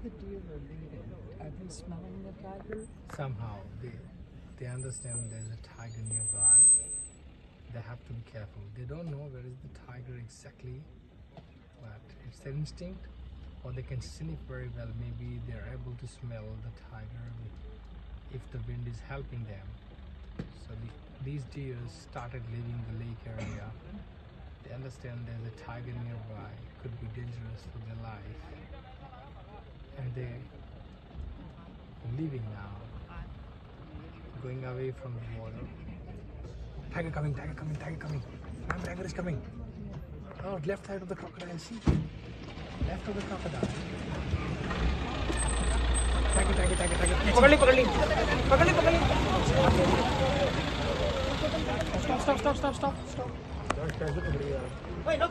the deer are leaving, are they smelling the tiger? Somehow they understand there's a tiger nearby. They have to be careful. They don't know where is the tiger exactly, but it's their instinct, or they can sniff very well. Maybe they're able to smell the tiger if the wind is helping them. So these deer started leaving the lake area. They understand there's a tiger nearby, could be dangerous for their life, and they're leaving now, going away from the water. Tiger coming, tiger coming, tiger coming. Ma'am, tiger is coming. Oh, left side of the crocodile, see? Left of the crocodile. Tiger, tiger, tiger, tiger. Pakad li, pakad li. Pakad li, pakad li. Stop, stop, stop, stop, stop, stop. Wait, look.